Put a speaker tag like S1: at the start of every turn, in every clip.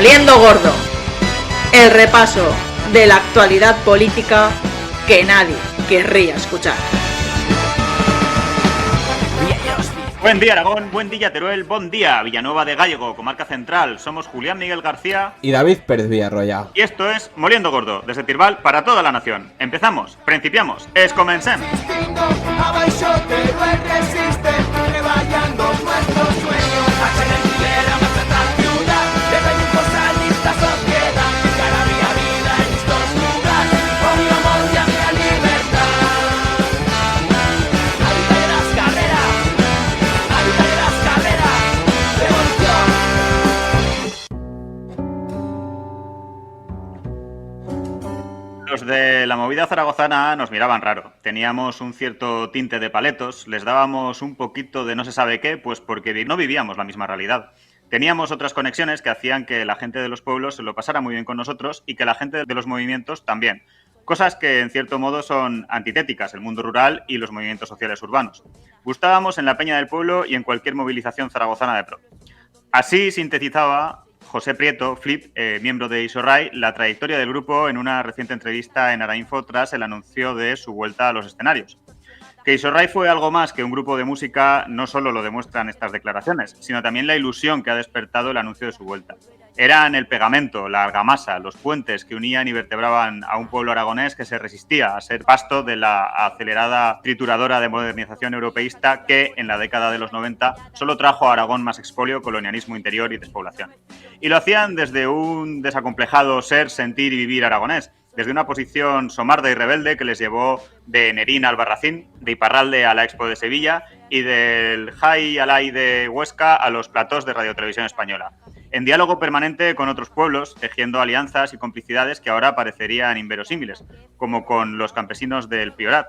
S1: Moliendo Gordo, el repaso de la actualidad política que nadie querría escuchar.
S2: Buen día Aragón, buen día Teruel, buen día Villanueva de Gállego, Comarca Central. Somos Julián Miguel García
S3: y David Pérez Villarroya.
S2: Y esto es Moliendo Gordo, desde Tirbal para toda la nación. Empezamos, principiamos, comencem. Los de la movida zaragozana nos miraban raro. Teníamos un cierto tinte de paletos, les dábamos un poquito de no se sabe qué, pues porque no vivíamos la misma realidad. Teníamos otras conexiones que hacían que la gente de los pueblos se lo pasara muy bien con nosotros y que la gente de los movimientos también. Cosas que en cierto modo son antitéticas, el mundo rural y los movimientos sociales urbanos. Gustábamos en la peña del pueblo y en cualquier movilización zaragozana de pro. Así sintetizaba José Prieto, Flip, miembro de Isorray, la trayectoria del grupo en una reciente entrevista en Arainfo tras el anuncio de su vuelta a los escenarios. Que Isorray fue algo más que un grupo de música no solo lo demuestran estas declaraciones, sino también la ilusión que ha despertado el anuncio de su vuelta. Eran el pegamento, la argamasa, los puentes que unían y vertebraban a un pueblo aragonés que se resistía a ser pasto de la acelerada trituradora de modernización europeísta que, en la década de los 90, solo trajo a Aragón más expolio, colonialismo interior y despoblación. Y lo hacían desde un desacomplejado ser, sentir y vivir aragonés, desde una posición somarda y rebelde que les llevó de Nerín al Barracín, de Iparralde a la Expo de Sevilla y del Jai Alai de Huesca a los platós de Radio Televisión Española. En diálogo permanente con otros pueblos, tejiendo alianzas y complicidades que ahora parecerían inverosímiles, como con los campesinos del Priorat.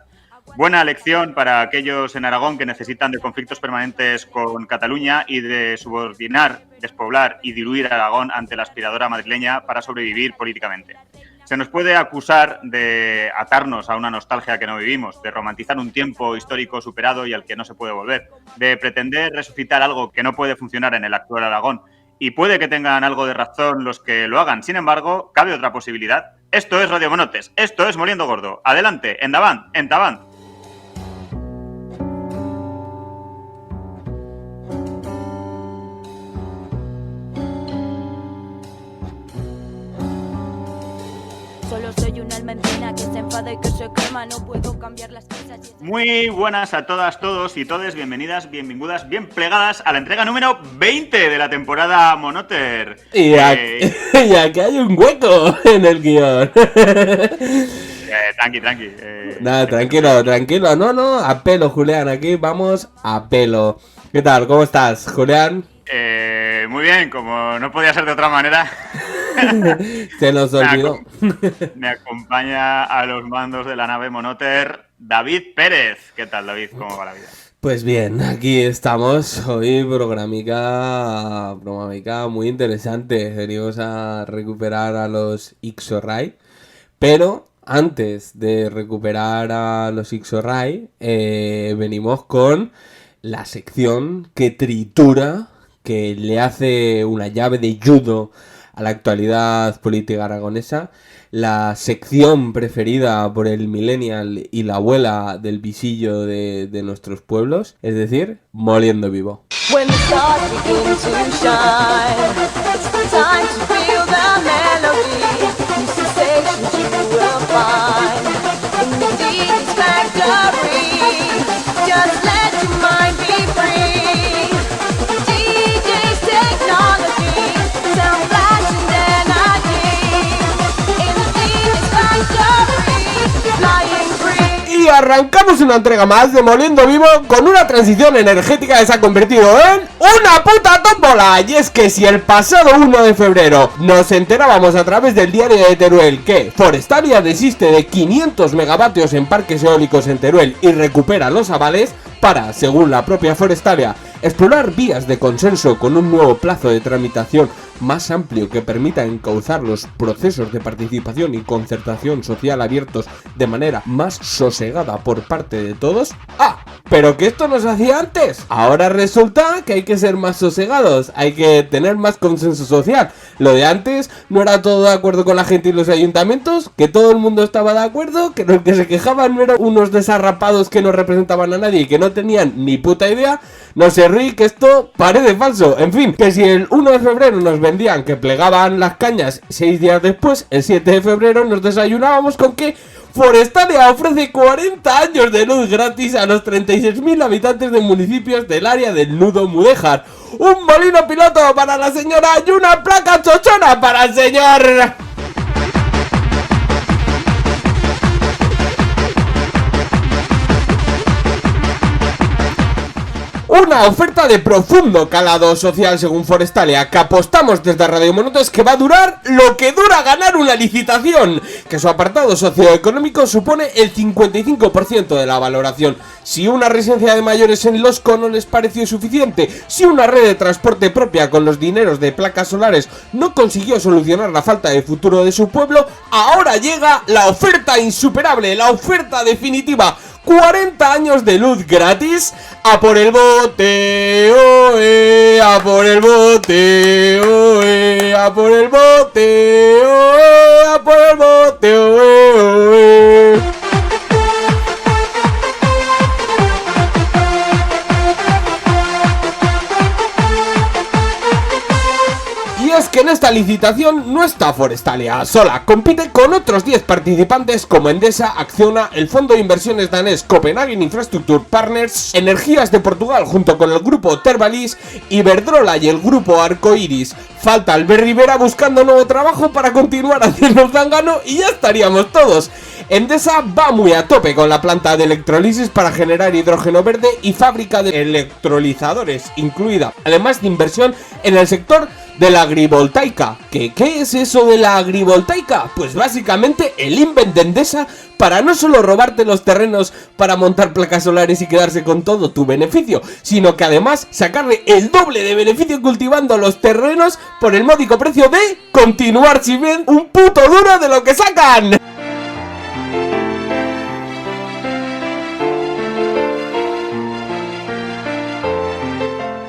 S2: Buena lección para aquellos en Aragón que necesitan de conflictos permanentes con Cataluña y de subordinar, despoblar y diluir Aragón ante la aspiradora madrileña para sobrevivir políticamente. Se nos puede acusar de atarnos a una nostalgia que no vivimos, de romantizar un tiempo histórico superado y al que no se puede volver, de pretender resucitar algo que no puede funcionar en el actual Aragón. Y puede que tengan algo de razón los que lo hagan. Sin embargo, cabe otra posibilidad. Esto es Radio Monotes, esto es Moliendo Gordo. Adelante, endavant, endavant. Muy buenas a todas, todos y todes, bienvenidas, bienvenidas, bien plegadas a la entrega número 20 de la temporada Monoter.
S3: Y aquí hay un hueco en el guión.
S2: Tranqui.
S3: Nada, tranquilo. No, a pelo, Julián, aquí vamos a pelo. ¿Qué tal? ¿Cómo estás, Julián?
S2: Muy bien, como no podía ser de otra manera.
S3: Se nos olvidó.
S2: Me acompaña a los mandos de la nave Monoter David Pérez. ¿Qué tal, David? ¿Cómo va la vida?
S3: Pues bien, aquí estamos. Hoy programica muy interesante. Venimos a recuperar a los Isorray. Pero antes de recuperar a los Isorray, venimos con la sección que tritura, que le hace una llave de judo a la actualidad política aragonesa, la sección preferida por el millennial y la abuela del visillo de nuestros pueblos, es decir, Moliendo Vivo. Y arrancamos una entrega más de Moliendo Vivo con una transición energética que se ha convertido en una puta tómbola. Y es que si el pasado 1 de febrero nos enterábamos a través del diario de Teruel que Forestalia desiste de 500 megavatios en parques eólicos en Teruel y recupera los avales para, según la propia Forestalia, explorar vías de consenso con un nuevo plazo de tramitación más amplio que permita encauzar los procesos de participación y concertación social abiertos de manera más sosegada por parte de todos. pero que esto no se hacía antes. Ahora resulta que hay que ser más sosegados, hay que tener más consenso social. Lo de antes no era todo de acuerdo con la gente y los ayuntamientos, que todo el mundo estaba de acuerdo, que los que se quejaban no eran unos desarrapados que no representaban a nadie y que no tenían ni puta idea. No se ríe, que esto parece falso. En fin, que si el 1 de febrero nos vendían que plegaban las cañas 6 días después, el 7 de febrero nos desayunábamos con que Forestalia ofrece 40 años de luz gratis a los 36.000 habitantes de municipios del área del Nudo Mudéjar. Un molino piloto para la señora y una placa chochona para el señor. Una oferta de profundo calado social según Forestalia, que apostamos desde Radio Monotes que va a durar lo que dura ganar una licitación, que su apartado socioeconómico supone el 55% de la valoración. Si una residencia de mayores en Losco no les pareció suficiente, si una red de transporte propia con los dineros de placas solares no consiguió solucionar la falta de futuro de su pueblo, ahora llega la oferta insuperable, la oferta definitiva. 40 años de luz gratis, a por el bote, oe, a por el bote, oe, a por el bote, oe, a por el bote, oe, oe. Es que en esta licitación no está Forestalia sola, compite con otros 10 participantes como Endesa, Acciona, el fondo de inversiones danés Copenhagen Infrastructure Partners, Energías de Portugal junto con el grupo Tervalis, Iberdrola y el grupo Arcoiris. Falta Albert Rivera buscando nuevo trabajo para continuar haciendo zángano y ya estaríamos todos. Endesa va muy a tope con la planta de electrolisis para generar hidrógeno verde y fábrica de electrolizadores incluida, además de inversión en el sector de la agrivoltaica. ¿Qué es eso de la agrivoltaica? Pues básicamente el invent de Endesa para no solo robarte los terrenos para montar placas solares y quedarse con todo tu beneficio, sino que además sacarle el doble de beneficio cultivando los terrenos por el módico precio de continuar sin bien un puto duro de lo que sacan.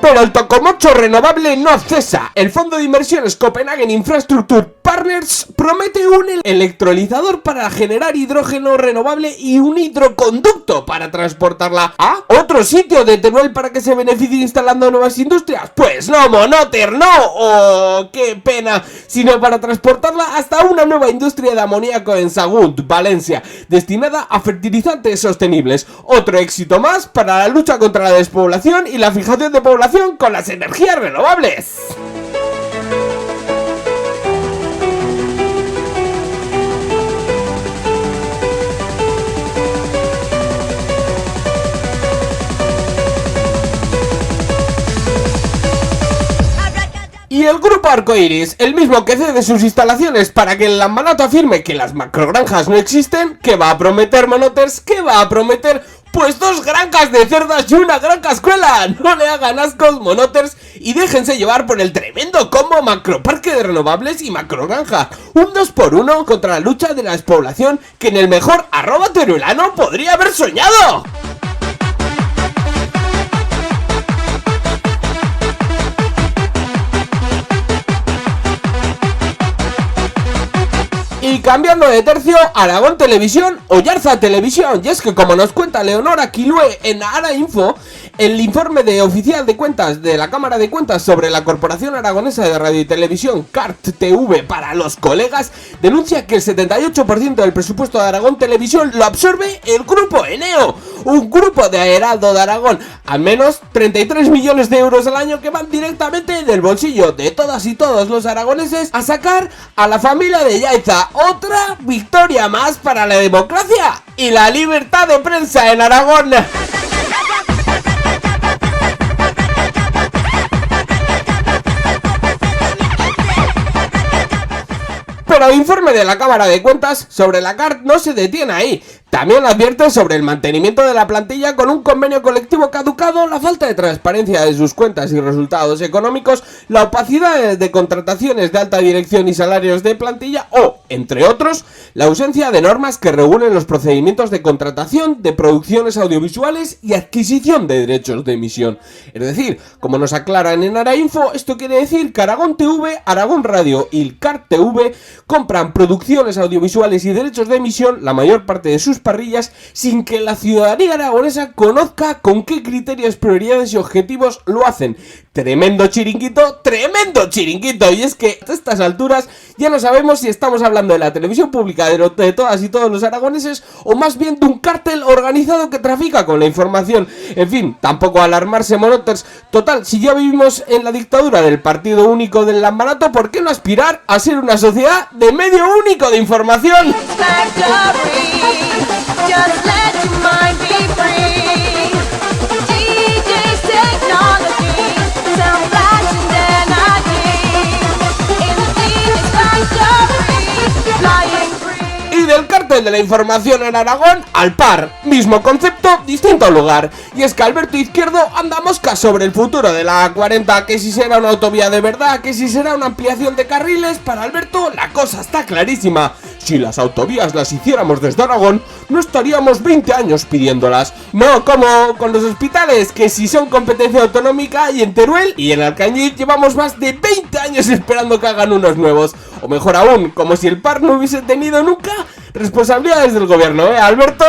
S3: Pero el tocomocho renovable no cesa. El fondo de inversiones Copenhagen Infrastructure Partners promete un electrolizador para generar hidrógeno renovable y un hidroconducto para transportarla a otro sitio de Teruel para que se beneficie instalando nuevas industrias. Pues no, Monoter, no. Oh, qué pena. Sino para transportarla hasta una nueva industria de amoníaco en Sagunt, Valencia, destinada a fertilizantes sostenibles. Otro éxito más para la lucha contra la despoblación y la fijación de población con las energías renovables. Y el grupo Arcoiris, el mismo que cede sus instalaciones para que el Lambanato afirme que las macrogranjas no existen, ¿qué va a prometer, Monoters? ¿Qué va a prometer? Pues 2 granjas de cerdas y una gran cascuela. No le hagan ascos, Monoters, y déjense llevar por el tremendo combo macroparque de renovables y macrogranja. Un 2x1 contra la lucha de la despoblación que en el mejor @teruelano podría haber soñado. Y cambiando de tercio, Aragón Televisión o Yarza Televisión. Y es que como nos cuenta Leonora Quilue en Ara Info, el informe oficial de cuentas de la Cámara de Cuentas sobre la Corporación Aragonesa de Radio y Televisión, CART-TV para los colegas, denuncia que el 78% del presupuesto de Aragón Televisión lo absorbe el grupo Eneo, un grupo de Heraldo de Aragón, al menos 33 millones de euros al año que van directamente del bolsillo de todas y todos los aragoneses a sacar a la familia de Yaiza. Otra victoria más para la democracia y la libertad de prensa en Aragón. Pero el informe de la Cámara de Cuentas sobre la CART no se detiene ahí. También advierte sobre el mantenimiento de la plantilla con un convenio colectivo caducado, la falta de transparencia de sus cuentas y resultados económicos, la opacidad de contrataciones de alta dirección y salarios de plantilla o, entre otros, la ausencia de normas que regulen los procedimientos de contratación de producciones audiovisuales y adquisición de derechos de emisión. Es decir, como nos aclaran en Arainfo, esto quiere decir que Aragón TV, Aragón Radio y el CAR TV compran producciones audiovisuales y derechos de emisión, la mayor parte de sus parrillas, sin que la ciudadanía aragonesa conozca con qué criterios, prioridades y objetivos lo hacen. Tremendo chiringuito, tremendo chiringuito. Y es que a estas alturas ya no sabemos si estamos hablando de la televisión pública de todas y todos los aragoneses, o más bien de un cártel organizado que trafica con la información. En fin, tampoco alarmarse, monoters. Total, si ya vivimos en la dictadura del partido único del lambarato, ¿por qué no aspirar a ser una sociedad de medio único de información? Y del cártel de la información en Aragón al par, mismo concepto, distinto lugar. Y es que Alberto Izquierdo anda mosca sobre el futuro de la A40, que si será una autovía de verdad, que si será una ampliación de carriles. Para Alberto la cosa está clarísima. Si las autovías las hiciéramos desde Aragón, no estaríamos 20 años pidiéndolas. No como con los hospitales, que si son competencia autonómica, y en Teruel y en Alcañiz llevamos más de 20 años esperando que hagan unos nuevos. O mejor aún, como si el par no hubiese tenido nunca responsabilidades del gobierno, Alberto.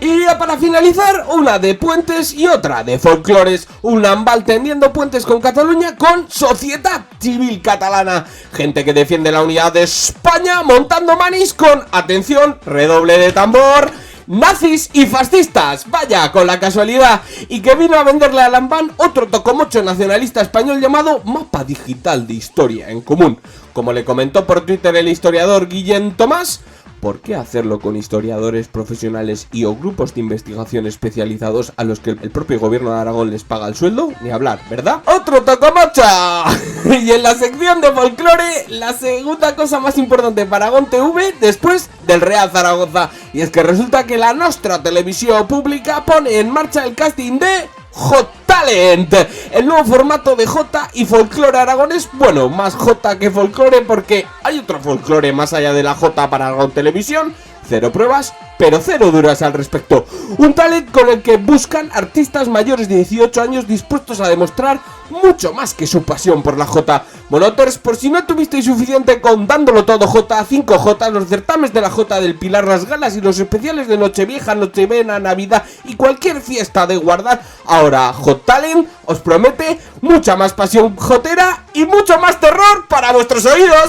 S3: Y para finalizar, una de puentes y otra de folclores. Un Lambal tendiendo puentes con Cataluña con Sociedad Civil Catalana. Gente que defiende la unidad de España montando manis con, atención, redoble de tambor, nazis y fascistas. Vaya, con la casualidad. Y que vino a venderle a Lambán otro tocomocho nacionalista español llamado Mapa Digital de Historia en Común. Como le comentó por Twitter el historiador Guillén Tomás, ¿por qué hacerlo con historiadores profesionales y o grupos de investigación especializados a los que el propio gobierno de Aragón les paga el sueldo? Ni hablar, ¿verdad? ¡Otro tocomocha! Y en la sección de folclore, la segunda cosa más importante para Aragón TV después del Real Zaragoza. Y es que resulta que la Nostra Televisión Pública pone en marcha el casting de Hot Talent, el nuevo formato de Jota y folclore aragonés. Bueno, más Jota que folclore, porque hay otro folclore más allá de la Jota para Aragón Televisión. Cero pruebas, pero cero duras al respecto. Un talent con el que buscan artistas mayores de 18 años dispuestos a demostrar mucho más que su pasión por la Jota. Monoters, por si no tuvisteis suficiente con Dándolo Todo Jota, 5J, los certámenes de la Jota del Pilar, las galas y los especiales de Nochevieja, Nochebuena, Navidad y cualquier fiesta de guardar, ahora Hot Talent os promete mucha más pasión jotera y mucho más terror para vuestros oídos.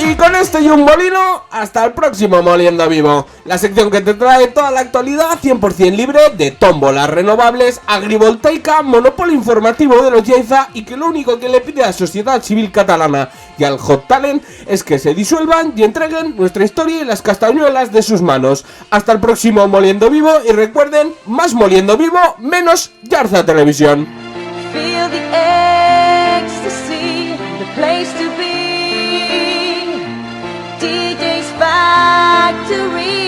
S3: Y con esto y un molino, hasta el próximo Moliendo Vivo, la sección que te trae toda la actualidad 100% libre de tómbolas renovables, agrivoltaica, monopolio informativo de los Yaiza, y que lo único que le pide a la Sociedad Civil Catalana y al Hot Talent es que se disuelvan y entreguen nuestra historia y las castañuelas de sus manos. Hasta el próximo Moliendo Vivo, y recuerden, más Moliendo Vivo, menos Yarza Televisión.
S4: Feel the ecstasy, the place to be. DJ's Factory.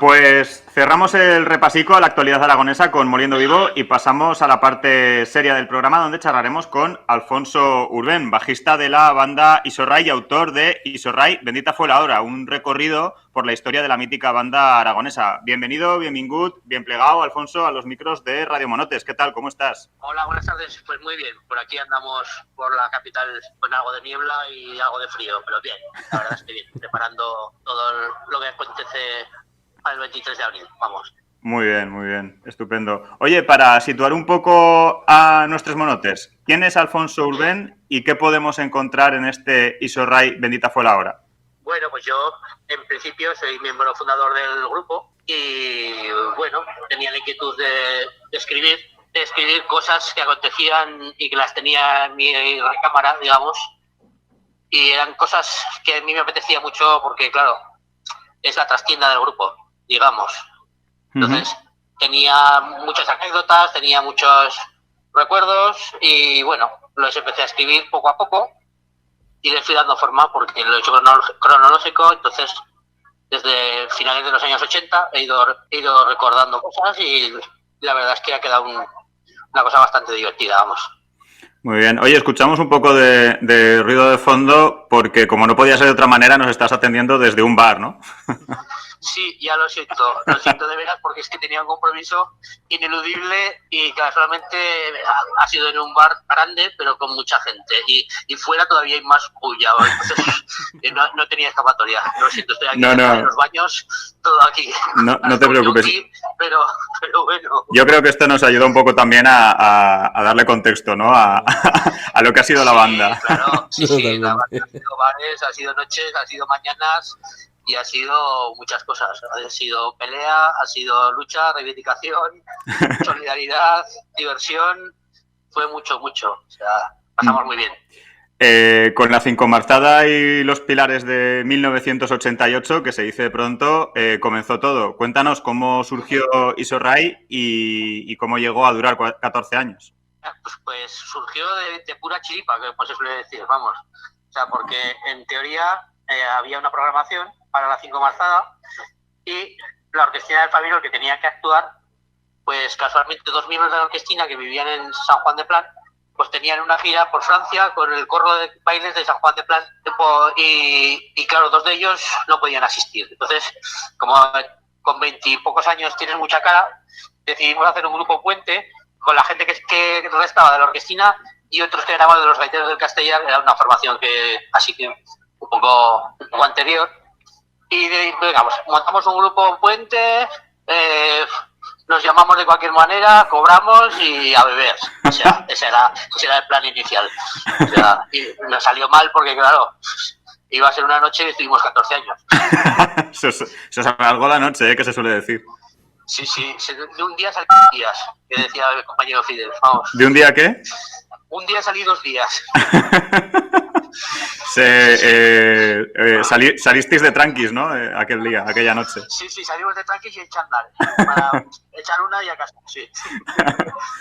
S2: Pues cerramos el repasico a la actualidad aragonesa con Moliendo Vivo y pasamos a la parte seria del programa, donde charlaremos con Alfonso Urbén, bajista de la banda Isorray y autor de Isorray, Bendita fue la hora, un recorrido por la historia de la mítica banda aragonesa. Bienvenido, bienvingut, bien plegado, Alfonso, a los micros de Radio Monotes. ¿Qué tal? ¿Cómo estás?
S5: Hola, buenas tardes. Pues muy bien. Por aquí andamos por la capital con algo de niebla y algo de frío, pero bien. La verdad es que bien. Preparando todo lo que acontece al 23 de abril. Vamos.
S2: Muy bien. Estupendo. Oye, para situar un poco a nuestros monotes, ¿quién es Alfonso Urbén y qué podemos encontrar en este Isorray, Bendita fue la hora?
S5: Bueno, pues yo en principio soy miembro fundador del grupo y bueno, tenía la inquietud de escribir escribir cosas que acontecían y que las tenía en mi recámara, digamos, y eran cosas que a mí me apetecía mucho porque, claro, es la trastienda del grupo, digamos. Entonces, tenía muchas anécdotas, tenía muchos recuerdos y, bueno, los empecé a escribir poco a poco y les fui dando forma porque lo he hecho cronológico, entonces desde finales de los años 80 he ido recordando cosas y la verdad es que ha quedado una cosa bastante divertida, vamos.
S2: Muy bien. Oye, escuchamos un poco de ruido de fondo porque, como no podía ser de otra manera, nos estás atendiendo desde un bar, ¿no?
S5: Sí, ya lo siento de veras porque es que tenía un compromiso ineludible y casualmente ha sido en un bar grande pero con mucha gente y fuera todavía hay más bulla, entonces no tenía escapatoria, lo siento, estoy aquí en los baños, todo aquí.
S2: No te preocupes.
S5: Pero bueno.
S2: Yo creo que esto nos ayuda un poco también a darle contexto, ¿no? A lo que ha sido la banda.
S5: Claro, sí, la banda ha sido bares, ha sido noches, ha sido mañanas y ha sido muchas cosas. Ha sido pelea, ha sido lucha, reivindicación, solidaridad, diversión. Fue mucho. O sea, pasamos muy bien.
S2: Con la cincomartada y los pilares de 1988, que se dice pronto, comenzó todo. Cuéntanos cómo surgió Isorrai y cómo llegó a durar 14 años.
S5: Pues surgió de pura chiripa, que pues se suele decir, vamos. O sea, porque en teoría había una programación para la cincomartada y la Orquestina del Fabirol, que tenía que actuar, pues casualmente 2 miembros de la orquestina que vivían en San Juan de Plan, pues tenían una gira por Francia con el corro de bailes de San Juan de Plan y claro, 2 de ellos no podían asistir. Entonces, como con 20 y pocos años tienes mucha cara, decidimos hacer un grupo puente con la gente que restaba de la orquestina y otros que éramos de los gaiteros del Castellar. Era una formación que así que un poco anterior. Y digamos, montamos un grupo puente, nos llamamos de cualquier manera, cobramos y a beber. O sea, ese era el plan inicial. O sea, y nos salió mal porque, claro, iba a ser una noche y estuvimos 14 años.
S2: Eso es algo la noche, que se suele decir.
S5: Sí, de un día salí 2 días, que decía el compañero Fidel, vamos.
S2: ¿De un día qué?
S5: Un día salí 2 días.
S2: Salisteis de tranquis, ¿no? Aquella noche.
S5: Sí, salimos de tranquis y en chándal. Para echar una y a casa, sí.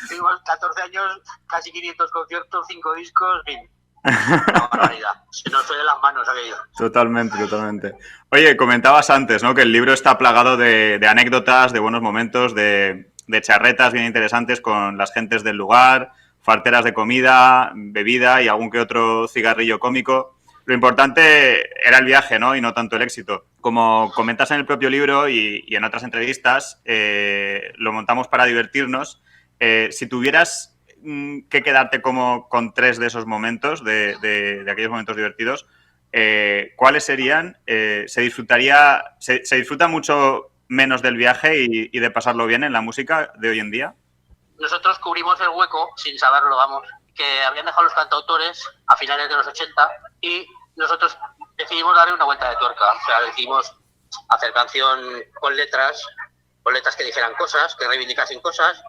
S5: Tuvimos 14 años, casi 500 conciertos, 5 discos, en fin. Una barbaridad. Se nos fue de las manos aquello.
S2: Totalmente. Oye, comentabas antes, ¿no? Que el libro está plagado de anécdotas, de buenos momentos, de charretas bien interesantes con las gentes del lugar, farteras de comida, bebida y algún que otro cigarrillo cómico. Lo importante era el viaje, ¿no? Y no tanto el éxito. Como comentas en el propio libro y en otras entrevistas, lo montamos para divertirnos. Si tuvieras que quedarte como con 3 de esos momentos, de aquellos momentos divertidos, ¿cuáles serían? ¿Se disfruta mucho menos del viaje y de pasarlo bien en la música de hoy en día? Nosotros cubrimos el hueco, sin saberlo, vamos, que habían dejado los cantautores a finales de los 80 y nosotros decidimos darle una vuelta de tuerca. O sea, decidimos hacer canción con letras que dijeran cosas, que reivindicasen cosas,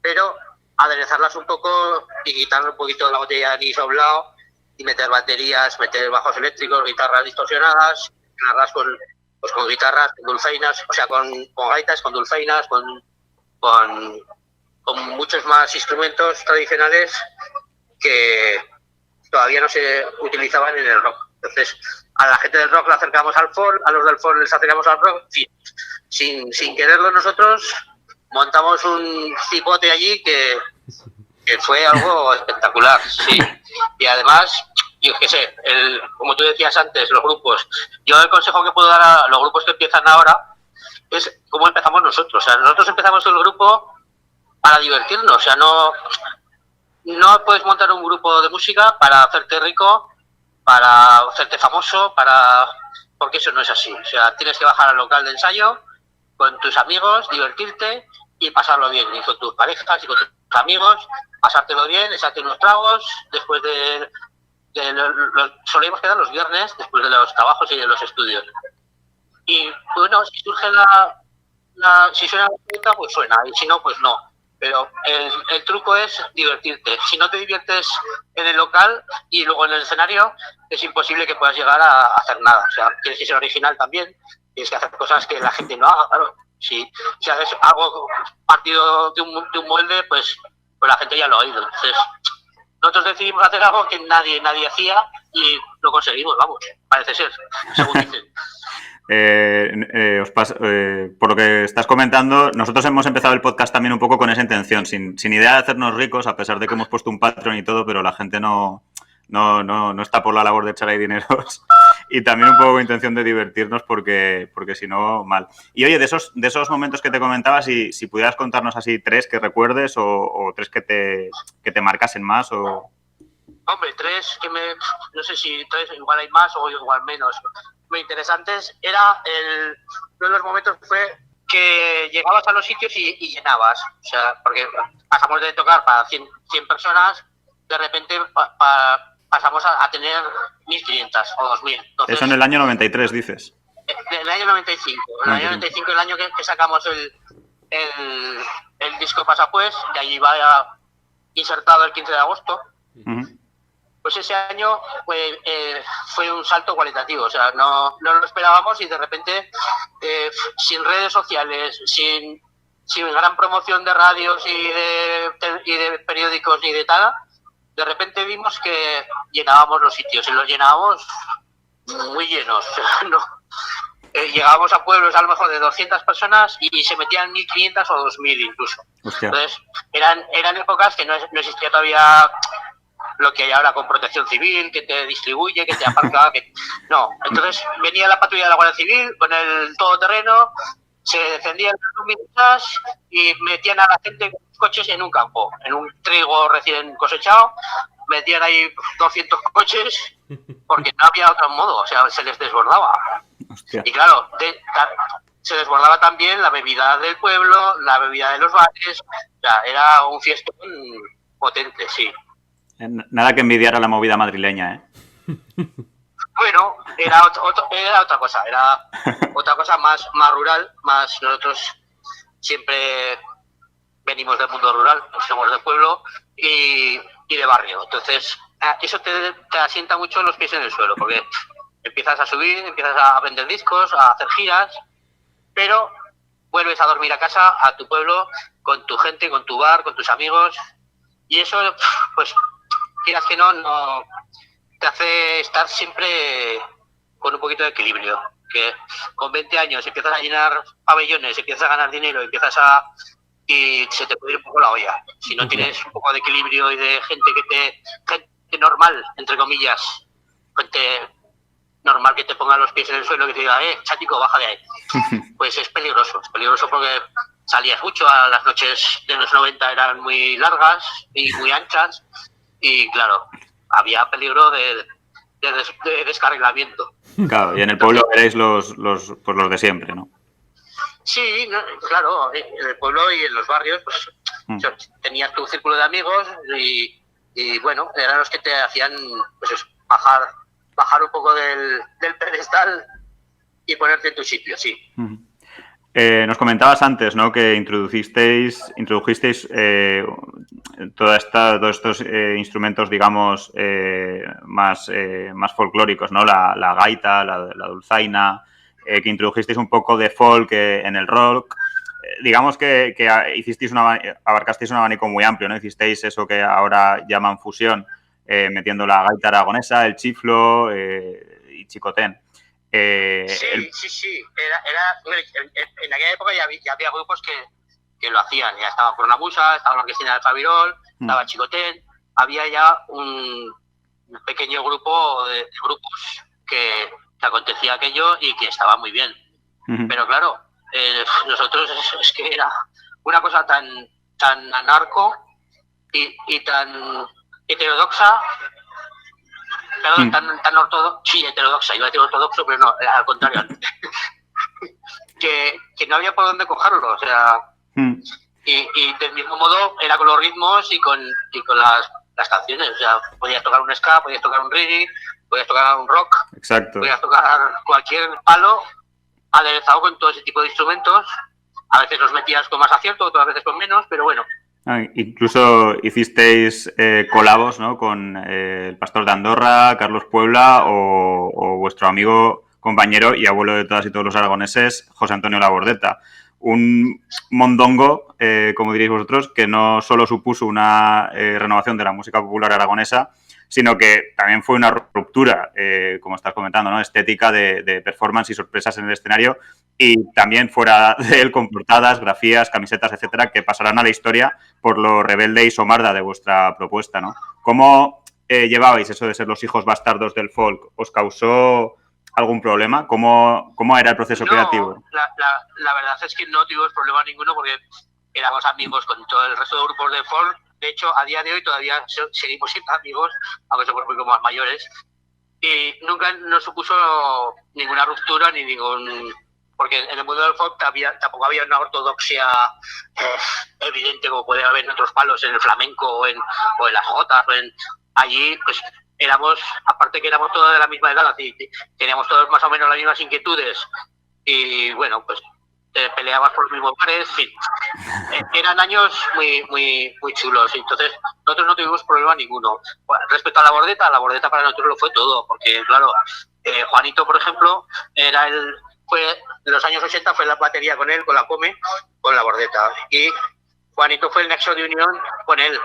S2: pero aderezarlas un poco y quitarle un poquito la botella de anís a un lado y meter baterías, meter bajos eléctricos, guitarras distorsionadas, llenarlas con guitarras, con dulzainas, o sea, con gaitas, con dulzainas, con muchos más instrumentos tradicionales que todavía no se utilizaban en el rock. Entonces, a la gente del rock la acercamos al folk, a los del folk les acercamos al rock, sin quererlo nosotros montamos un cipote allí que fue algo espectacular, sí. Y además, yo qué sé, como tú decías antes, los grupos, yo el consejo que puedo dar a los grupos que empiezan ahora es cómo empezamos nosotros. O sea, nosotros empezamos el grupo para divertirnos, o sea, no puedes montar un grupo de música para hacerte rico, para hacerte famoso, porque eso no es así. O sea, tienes que bajar al local de ensayo con tus amigos, divertirte y pasarlo bien, y con tus parejas y con tus amigos, pasártelo bien, echarte unos tragos, después solíamos quedar los viernes, después de los trabajos y de los estudios. Y bueno, si surge si suena la flauta, pues suena, y si no, pues no.
S5: Pero el truco es divertirte. Si no te diviertes en el local y luego en el escenario, es imposible que puedas llegar a hacer nada. O sea, tienes que ser original también, tienes que hacer cosas que la gente no haga, claro. Si haces algo partido de un molde, pues la gente ya lo ha oído. Entonces, nosotros decidimos hacer algo que nadie hacía y lo conseguimos, vamos, parece ser, según dicen.
S2: Por lo que estás comentando, nosotros hemos empezado el podcast también un poco con esa intención, sin idea de hacernos ricos, a pesar de que hemos puesto un Patreon y todo, pero la gente no está por la labor de echar ahí dineros. Y también un poco con intención de divertirnos porque si no, mal. Y oye, de esos momentos que te comentaba, si pudieras contarnos así 3 que recuerdes o 3 que te marcasen más o...
S5: Hombre, 3 no sé si 3 igual hay más o igual menos. Muy interesantes. Uno de los momentos fue que llegabas a los sitios y llenabas. O sea, porque pasamos de tocar para 100 personas, de repente pasamos a tener 1.500 o 2.000. Entonces,
S2: eso en el año 93, dices.
S5: En el año 95. En el año 95, el año que sacamos el disco Pasa Pues, de allí va insertado el 15 de agosto.
S2: Uh-huh.
S5: Pues ese año fue un salto cualitativo. O sea, no lo esperábamos y de repente, sin redes sociales, sin gran promoción de radios y de periódicos ni de tal, de repente vimos que llenábamos los sitios y los llenábamos muy llenos. Llegábamos a pueblos a lo mejor de 200 personas y se metían 1.500 o 2.000 incluso.
S2: Hostia.
S5: Entonces, eran épocas que no existía todavía lo que hay ahora con protección civil, que te distribuye, que te aparca, no. Entonces venía la patrulla de la Guardia Civil con el todoterreno, se defendían las luminosas y metían a la gente con los coches en un campo, en un trigo recién cosechado, metían ahí 200 coches porque no había otro modo, o sea, se les desbordaba.
S2: Hostia.
S5: Y claro, se desbordaba también la bebida del pueblo, la bebida de los bares, o sea, era un fiestón potente, sí.
S2: Nada que envidiar a la movida madrileña, ¿eh?
S5: Bueno, era otra cosa, era otra cosa más rural, más nosotros siempre venimos del mundo rural, somos del pueblo y de barrio, entonces eso te asienta mucho los pies en el suelo, porque empiezas a subir, empiezas a vender discos, a hacer giras, pero vuelves a dormir a casa, a tu pueblo, con tu gente, con tu bar, con tus amigos, y eso, pues, quieras que no te hace estar siempre con un poquito de equilibrio. Que con 20 años empiezas a llenar pabellones, empiezas a ganar dinero, y se te puede ir un poco la olla. Si no tienes un poco de equilibrio y de gente normal, entre comillas, gente normal que te ponga los pies en el suelo y que te diga, chático, baja de ahí. Pues es peligroso porque salías mucho, a las noches de los 90 eran muy largas y muy anchas, y claro, había peligro de descarrilamiento.
S2: Claro, y en el pueblo erais los de siempre, ¿no?
S5: Sí, claro, en el pueblo y en los barrios, pues tenías tu círculo de amigos y bueno, eran los que te hacían pues bajar un poco del pedestal y ponerte en tu sitio, sí.
S2: Uh-huh. Nos comentabas antes, ¿no?, que introdujisteis todos estos instrumentos, digamos, más folclóricos, ¿no? La gaita, la dulzaina, que introdujisteis un poco de folk en el rock. Digamos que abarcasteis un abanico muy amplio, ¿no? Hicisteis eso que ahora llaman fusión, metiendo la gaita aragonesa, el chiflo y chicotén.
S5: Sí. En aquella época ya había grupos que lo hacían. Ya estaba Cornamusa, estaba la Orquestina del Fabirol, estaba Chicotén. Había ya un pequeño grupo de grupos que acontecía aquello y que estaba muy bien. Uh-huh. Pero claro, nosotros es que era una cosa tan anarco y tan heterodoxa. Perdón, tan ortodoxo, sí, heterodoxa, iba a decir ortodoxo, pero no, al contrario. que no había por dónde cogerlo, o sea, y del mismo modo era con los ritmos y con las canciones, o sea, podías tocar un ska, podías tocar un reggae, podías tocar un rock,
S2: exacto,
S5: podías tocar cualquier palo aderezado con todo ese tipo de instrumentos. A veces los metías con más acierto, otras veces con menos, pero bueno,
S2: Incluso hicisteis colabos, ¿no? Con el Pastor de Andorra, Carlos Puebla o vuestro amigo, compañero y abuelo de todas y todos los aragoneses, José Antonio Labordeta. Un mondongo, como diréis vosotros, que no solo supuso una renovación de la música popular aragonesa, sino que también fue una ruptura, como estás comentando, ¿no? Estética de performance y sorpresas en el escenario, y también fuera de él con portadas, grafías, camisetas, etcétera, que pasarán a la historia por lo rebelde y somarda de vuestra propuesta, ¿no? ¿Cómo llevabais eso de ser los hijos bastardos del folk? ¿Os causó algún problema? ¿Cómo era el proceso creativo?
S5: La verdad es que no tuvimos problema ninguno porque éramos amigos con todo el resto de grupos de folk. De hecho, a día de hoy todavía seguimos siendo amigos, aunque somos muy más mayores. Y nunca nos supuso ninguna ruptura ni ningún... Porque en el mundo del folk tampoco había una ortodoxia evidente como puede haber en otros palos, en el flamenco o en las jotas. Allí, pues, éramos, aparte que éramos todos de la misma edad, teníamos todos más o menos las mismas inquietudes y, bueno, pues peleabas por los mismos bares, en fin. Eran años muy chulos, entonces nosotros no tuvimos problema ninguno. Bueno, respecto a la Bordeta para nosotros lo fue todo, porque, claro, Juanito, por ejemplo, en los años 80 fue la batería con él, con la Come, con la Bordeta. Y Juanito fue el nexo de unión con él.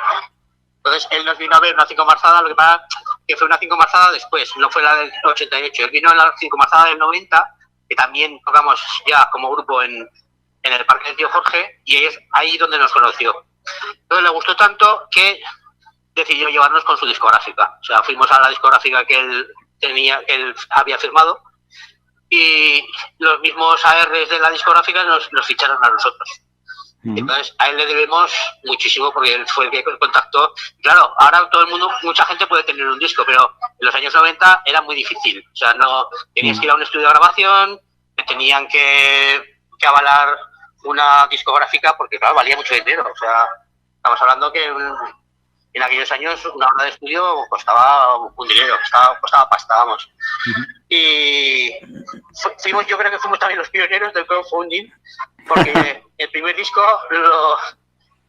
S5: Entonces él nos vino a ver una 5 marzada, lo que pasa que fue una 5 marzada después, no fue la del 88. Él vino en la 5 marzada del 90, que también tocamos ya como grupo en el Parque del Tío Jorge, y es ahí donde nos conoció. Entonces le gustó tanto que decidió llevarnos con su discográfica. O sea, fuimos a la discográfica que él había firmado, y los mismos ARs de la discográfica nos ficharon a nosotros. Entonces a él le debemos muchísimo porque él fue el que contactó. Claro, ahora todo el mundo, mucha gente puede tener un disco, pero en los años 90 era muy difícil. O sea, no tenías que ir a un estudio de grabación, tenían que avalar una discográfica porque, claro, valía mucho dinero. O sea, estamos hablando que en aquellos años una hora de estudio costaba un dinero, costaba pasta, vamos. Y yo creo que fuimos también los pioneros del crowdfunding, porque el primer disco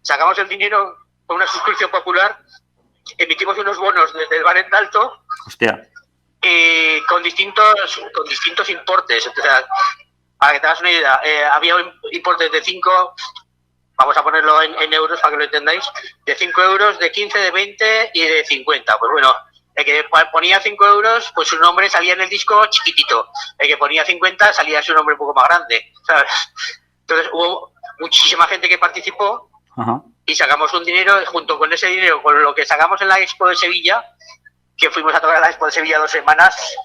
S5: sacamos el dinero con una suscripción popular, emitimos unos bonos desde el bar en Dalto.
S2: Hostia.
S5: Y con distintos importes. O sea, para que te hagas una idea, había importes de 5, vamos a ponerlo en euros para que lo entendáis, de 5 euros, de 15, de 20 y de 50. Pues bueno, el que ponía 5 euros, pues su nombre salía en el disco chiquitito. El que ponía 50 salía su nombre un poco más grande, ¿sabes? Entonces hubo muchísima gente que participó.
S2: Ajá.
S5: Y sacamos un dinero, junto con ese dinero, con lo que sacamos en la Expo de Sevilla, que fuimos a tocar a la Expo de Sevilla 2 semanas,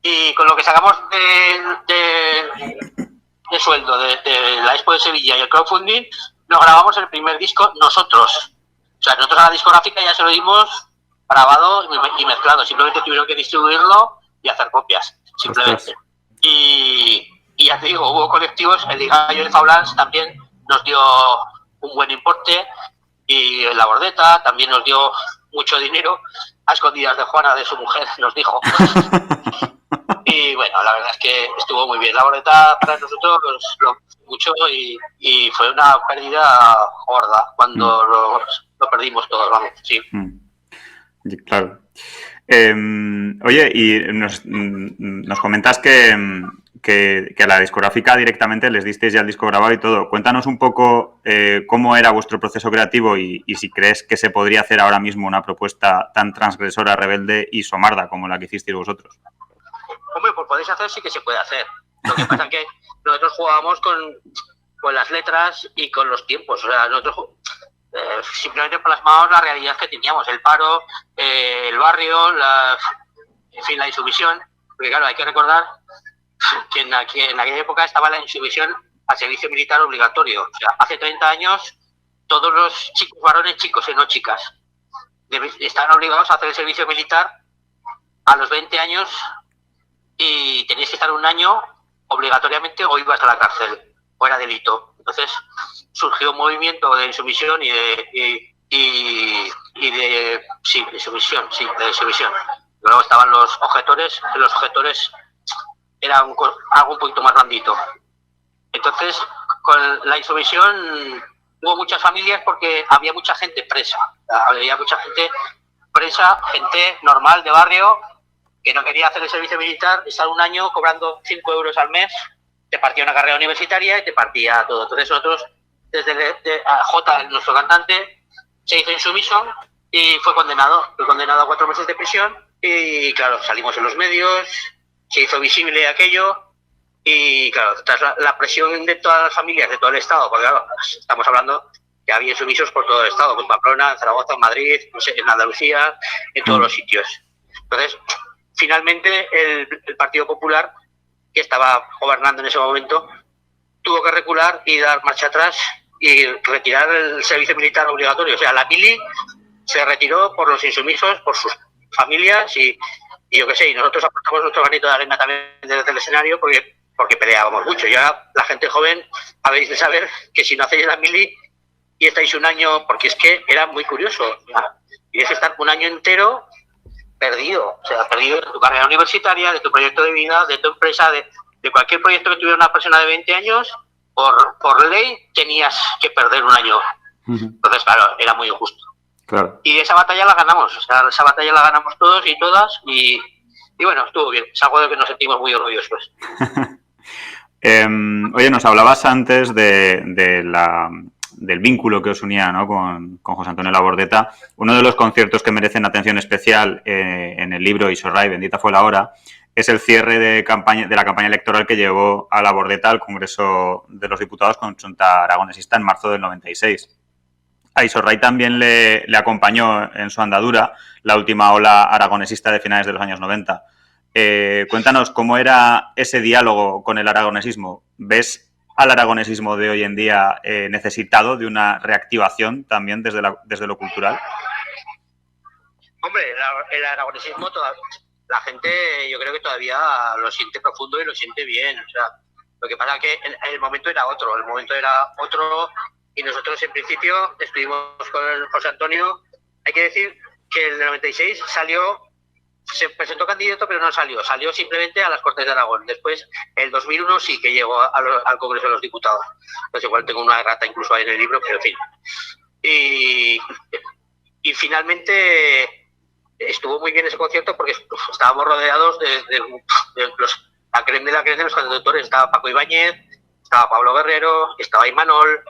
S5: y con lo que sacamos de sueldo de la Expo de Sevilla y el crowdfunding, nos grabamos el primer disco nosotros. O sea, nosotros a la discográfica ya se lo dimos grabado y mezclado, simplemente tuvieron que distribuirlo y hacer copias, simplemente. Y ya te digo, hubo colectivos, el de Gallo de Faulans también nos dio un buen importe, y la Bordeta también nos dio mucho dinero, a escondidas de Juana, de su mujer, nos dijo. Y bueno, la verdad es que estuvo muy bien. La Bordeta para nosotros lo mucho, y fue una pérdida gorda cuando lo perdimos todos, vamos, sí.
S2: Claro. Oye, y nos comentas que a la discográfica directamente les disteis ya el disco grabado y todo. Cuéntanos un poco cómo era vuestro proceso creativo y si crees que se podría hacer ahora mismo una propuesta tan transgresora, rebelde y somarda como la que hicisteis vosotros.
S5: Hombre, pues podéis hacer, sí que se puede hacer. Lo que pasa es que nosotros jugábamos con las letras y con los tiempos. O sea, nosotros simplemente plasmábamos la realidad que teníamos, el paro, el barrio, en fin, la insumisión. Porque claro, hay que recordar que en aquella época estaba la insumisión al servicio militar obligatorio. O sea, hace 30 años todos los chicos, varones chicos, no chicas, estaban obligados a hacer el servicio militar a los 20 años, y tenías que estar un año obligatoriamente o ibas a la cárcel, o era delito. Entonces surgió un movimiento de insumisión y de insumisión. Luego estaban los objetores, que los objetores eran algo un poquito más blandito. Entonces, con la insumisión hubo muchas familias porque había mucha gente presa. Había mucha gente presa, gente normal de barrio que no quería hacer el servicio militar, estar un año cobrando 5 euros al mes, te partía una carrera universitaria y te partía todo. Entonces nosotros, desde J, nuestro cantante, se hizo insumiso y fue condenado. Fue condenado a 4 meses de prisión y claro, salimos en los medios, se hizo visible aquello y claro, tras la presión de todas las familias, de todo el Estado, porque claro, estamos hablando que había insumisos por todo el Estado, en Pamplona, en Zaragoza, en Madrid, no sé, en Andalucía, en todos los sitios. Entonces, finalmente el Partido Popular, que estaba gobernando en ese momento, tuvo que recular y dar marcha atrás y retirar el servicio militar obligatorio. O sea, la mili se retiró por los insumisos, por sus familias y yo qué sé, y nosotros aportamos nuestro granito de arena también desde el escenario porque peleábamos mucho. Y ahora la gente joven habéis de saber que si no hacéis la mili y estáis un año, porque es que era muy curioso, y es estar un año entero perdido, o sea, perdido de tu carrera universitaria, de tu proyecto de vida, de tu empresa, de cualquier proyecto que tuviera una persona de 20 años, por ley tenías que perder un año. Entonces, claro, era muy injusto.
S2: Claro.
S5: Y esa batalla la ganamos, o sea, esa batalla la ganamos todos y todas, y bueno, estuvo bien, es algo de que nos sentimos muy orgullosos.
S2: Oye, nos hablabas antes del vínculo que os unía, ¿no? con José Antonio Labordeta. Uno de los conciertos que merecen atención especial en el libro Isorray, Bendita fue la hora, es el cierre de la campaña electoral que llevó a Labordeta al Congreso de los Diputados con Junta Aragonesista en marzo del 96. A Isorray también le acompañó en su andadura la última ola aragonesista de finales de los años 90. Cuéntanos cómo era ese diálogo con el aragonesismo. ¿Ves al aragonesismo de hoy en día necesitado de una reactivación también desde lo cultural?
S5: Hombre, el aragonesismo, la gente yo creo que todavía lo siente profundo y lo siente bien. O sea, lo que pasa es que el momento era otro, y nosotros en principio estuvimos con José Antonio. Hay que decir que en el 96 se presentó candidato, pero no salió simplemente a las Cortes de Aragón. Después, el 2001 sí que llegó al Congreso de los Diputados. Entonces igual tengo una errata incluso ahí en el libro, pero en fin. Y finalmente estuvo muy bien ese concierto porque estábamos rodeados de la creme de los candidatos. Estaba Paco Ibáñez, estaba Pablo Guerrero, estaba Imanol,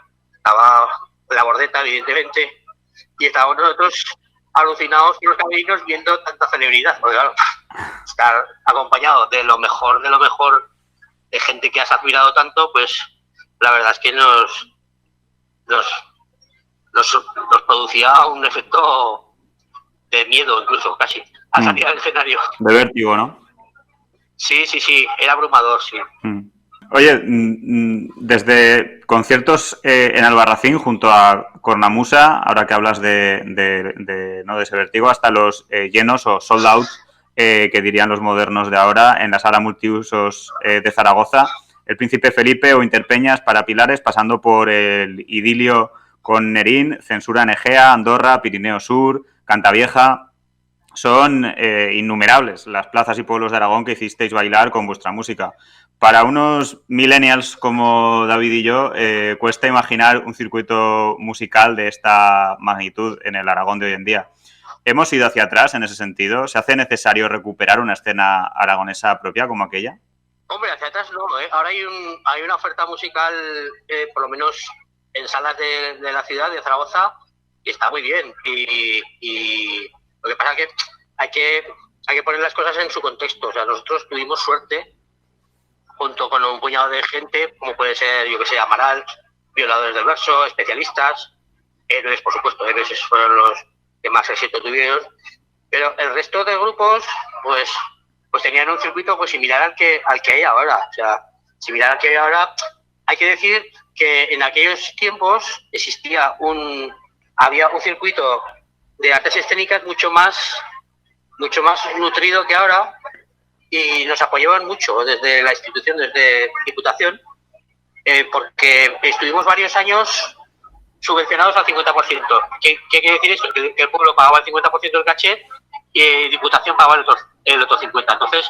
S5: estaba Labordeta, evidentemente, y estábamos nosotros alucinados con los camerinos viendo tanta celebridad, porque claro, estar acompañado de lo mejor de gente que has admirado tanto, pues la verdad es que nos producía un efecto de miedo incluso, casi, al salir al escenario.
S2: De vértigo, ¿no?
S5: Sí, era abrumador, sí.
S2: Oye, desde conciertos en Albarracín junto a Cornamusa, ahora que hablas de ese vértigo, hasta los llenos o sold out, que dirían los modernos de ahora, en la sala multiusos de Zaragoza, el Príncipe Felipe o Interpeñas para Pilares, pasando por el idilio con Nerín, Censura en Egea, Andorra, Pirineo Sur, Cantavieja. Son innumerables las plazas y pueblos de Aragón que hicisteis bailar con vuestra música. Para unos millennials como David y yo, cuesta imaginar un circuito musical de esta magnitud en el Aragón de hoy en día. ¿Hemos ido hacia atrás en ese sentido? ¿Se hace necesario recuperar una escena aragonesa propia como aquella?
S5: Hombre, hacia atrás no, ¿eh? Ahora hay una oferta musical, por lo menos en salas de la ciudad de Zaragoza, que está muy bien. Y lo que pasa es que hay que poner las cosas en su contexto. O sea, nosotros tuvimos suerte, junto con un puñado de gente, como puede ser, yo que sé, Amaral, Violadores del Verso, Especialistas, Héroes, por supuesto, Héroes fueron los que más éxito tuvieron, pero el resto de grupos, pues tenían un circuito pues similar al que hay ahora. O sea, similar al que hay ahora. Hay que decir que en aquellos tiempos había un circuito de artes escénicas mucho más nutrido que ahora, y nos apoyaban mucho desde la institución, desde Diputación, porque estuvimos varios años subvencionados al 50%. ¿Qué quiere decir esto? Que el pueblo pagaba el 50% del caché y Diputación pagaba el otro 50%. Entonces,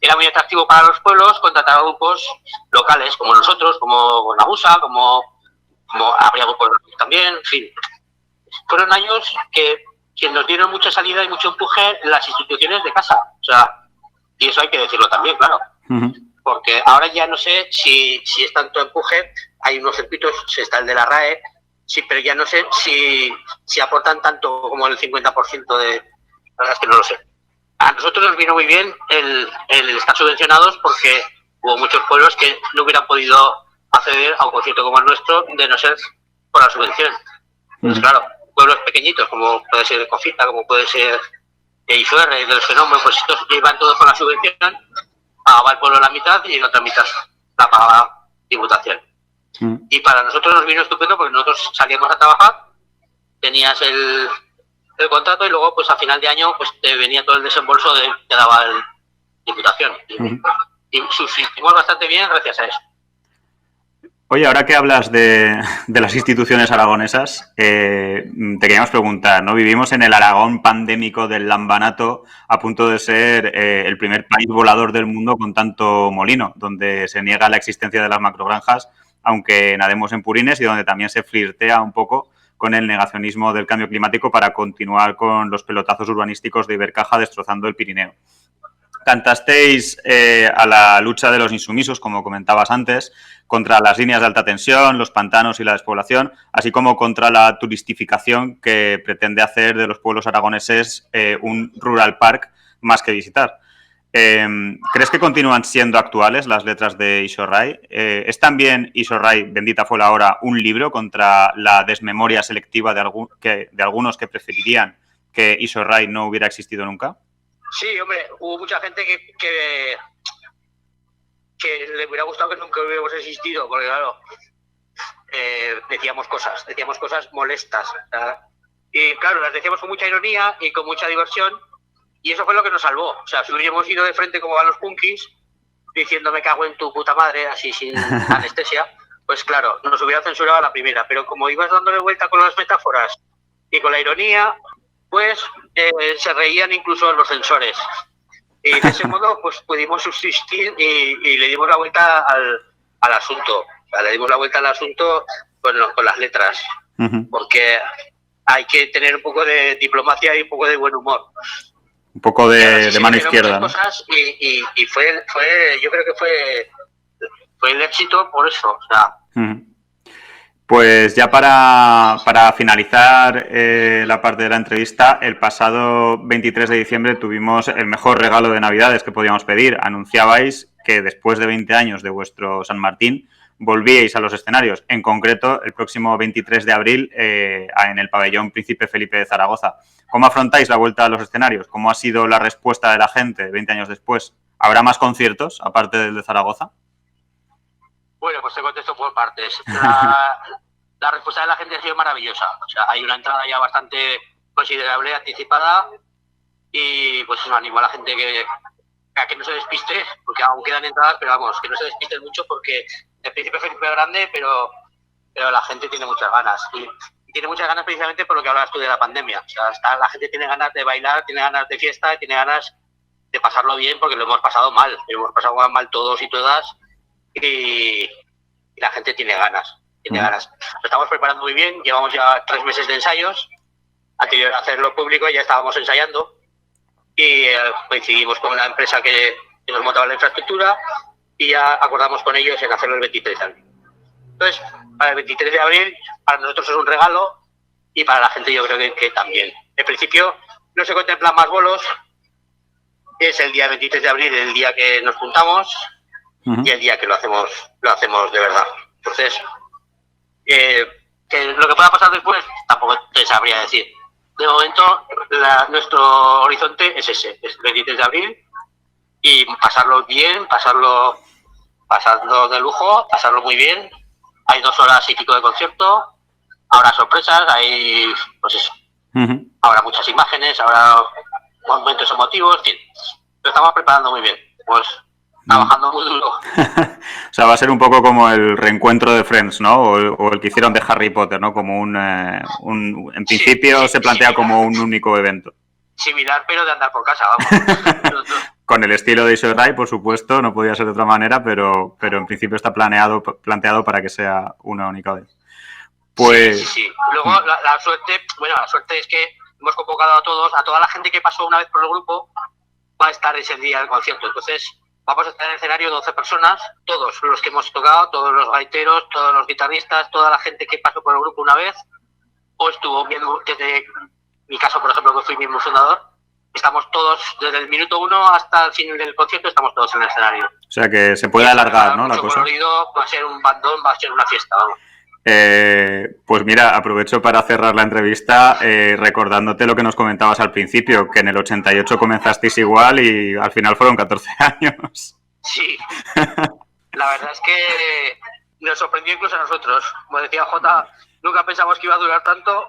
S5: era muy atractivo para los pueblos contratar a grupos locales como nosotros, como Cornamusa, como como habría grupos también, en fin. Fueron años que nos dieron mucha salida y mucho empuje las instituciones de casa. O sea, y eso hay que decirlo también, claro. Porque ahora ya no sé si es tanto empuje, hay unos circuitos, está el de la RAE, sí, pero ya no sé si aportan tanto como el 50% de... La verdad es que no lo sé. A nosotros nos vino muy bien el estar subvencionados porque hubo muchos pueblos que no hubieran podido acceder a un concierto como el nuestro de no ser por la subvención. Entonces, claro, pueblos pequeñitos como puede ser Cofita, como puede ser ISOR, del fenómeno, pues estos iban todos con la subvención, pagaba el pueblo la mitad y la otra mitad la pagaba Diputación. Y para nosotros nos vino estupendo porque nosotros salíamos a trabajar, tenías el contrato y luego pues a final de año pues te venía todo el desembolso que daba el Diputación. Y subsistimos bastante bien gracias a eso.
S2: Oye, ahora que hablas de las instituciones aragonesas, te queríamos preguntar, ¿no? Vivimos en el Aragón pandémico del lambanato, a punto de ser el primer país volador del mundo con tanto molino, donde se niega la existencia de las macrogranjas, aunque nademos en purines, y donde también se flirtea un poco con el negacionismo del cambio climático para continuar con los pelotazos urbanísticos de Ibercaja destrozando el Pirineo. Cantasteis a la lucha de los insumisos, como comentabas antes, contra las líneas de alta tensión, los pantanos y la despoblación, así como contra la turistificación que pretende hacer de los pueblos aragoneses un rural park más que visitar. ¿Crees que continúan siendo actuales las letras de Isorray? ¿Es también Isorray, bendita fue la hora, un libro contra la desmemoria selectiva de algunos que preferirían que Isorray no hubiera existido nunca?
S5: Sí, hombre, hubo mucha gente que le hubiera gustado que nunca hubiéramos existido, porque claro, decíamos cosas molestas, ¿verdad? Y claro, las decíamos con mucha ironía y con mucha diversión, y eso fue lo que nos salvó. O sea, si hubiéramos ido de frente como a los punkis, diciendo me cago en tu puta madre, así sin anestesia, pues claro, nos hubiera censurado a la primera, pero como ibas dándole vuelta con las metáforas y con la ironía, pues se reían incluso los censores. Y de ese modo pues pudimos subsistir y le dimos la vuelta al asunto. O sea, le dimos la vuelta al asunto con las letras. Porque hay que tener un poco de diplomacia y un poco de buen humor.
S2: Un poco de mano izquierda, ¿no?
S5: Cosas y fue, yo creo que fue el éxito por eso. O sea,
S2: pues ya para finalizar la parte de la entrevista, el pasado 23 de diciembre tuvimos el mejor regalo de Navidades que podíamos pedir. Anunciabais que después de 20 años de vuestro San Martín volvíais a los escenarios, en concreto el próximo 23 de abril en el pabellón Príncipe Felipe de Zaragoza. ¿Cómo afrontáis la vuelta a los escenarios? ¿Cómo ha sido la respuesta de la gente 20 años después? ¿Habrá más conciertos aparte del de Zaragoza?
S5: Bueno, pues te contesto por partes. La respuesta de la gente ha sido maravillosa. O sea, hay una entrada ya bastante considerable, anticipada, y pues eso animo a la gente a que no se despiste, porque aún quedan entradas, pero vamos, que no se despisten mucho porque el Príncipe Felipe es grande, pero la gente tiene muchas ganas. Y tiene muchas ganas precisamente por lo que hablabas tú de la pandemia. O sea, la gente tiene ganas de bailar, tiene ganas de fiesta, tiene ganas de pasarlo bien porque lo hemos pasado mal. Lo hemos pasado mal todos y todas. Y la gente tiene ganas. Lo estamos preparando muy bien, llevamos ya 3 meses de ensayos. Anterior a hacerlo público ya estábamos ensayando y coincidimos con la empresa que nos montaba la infraestructura y ya acordamos con ellos en hacerlo el 23 de abril. Entonces, para el 23 de abril, para nosotros es un regalo y para la gente yo creo que también. En principio no se contemplan más bolos, es el día 23 de abril, el día que nos juntamos y el día que lo hacemos de verdad. Entonces, que lo que pueda pasar después tampoco te sabría decir. De momento nuestro horizonte es ese, es el 23 de abril y pasarlo bien, pasarlo de lujo, pasarlo muy bien. Hay 2 horas y pico de concierto, habrá sorpresas, hay pues eso, habrá muchas imágenes, habrá momentos emotivos, en fin, lo estamos preparando muy bien, pues trabajando muy duro.
S2: O sea, va a ser un poco como el reencuentro de Friends, ¿no? O el que hicieron de Harry Potter, ¿no? Como en principio se plantea como un único evento.
S5: Similar, pero de andar por casa, vamos.
S2: Con el estilo de Isorray, por supuesto, no podía ser de otra manera, pero en principio está planteado para que sea una única vez. Pues...
S5: Sí. Luego la suerte es que hemos convocado a toda la gente que pasó una vez por el grupo va a estar ese día del concierto. Entonces vamos a estar en el escenario 12 personas, todos los que hemos tocado, todos los gaiteros, todos los guitarristas, toda la gente que pasó por el grupo una vez o estuvo viendo, desde mi caso, por ejemplo, que fui miembro fundador, estamos todos, desde el minuto 1 hasta el fin del concierto, estamos todos en el escenario.
S2: O sea que se puede alargar, ¿no? La cosa.
S5: Colorido, va a ser un bandón, va a ser una fiesta, vamos.
S2: Pues mira, aprovecho para cerrar la entrevista recordándote lo que nos comentabas al principio, que en el 88 comenzasteis igual y al final fueron 14 años.
S5: Sí, la verdad es que nos sorprendió incluso a nosotros. Como decía Jota, nunca pensamos que iba a durar tanto,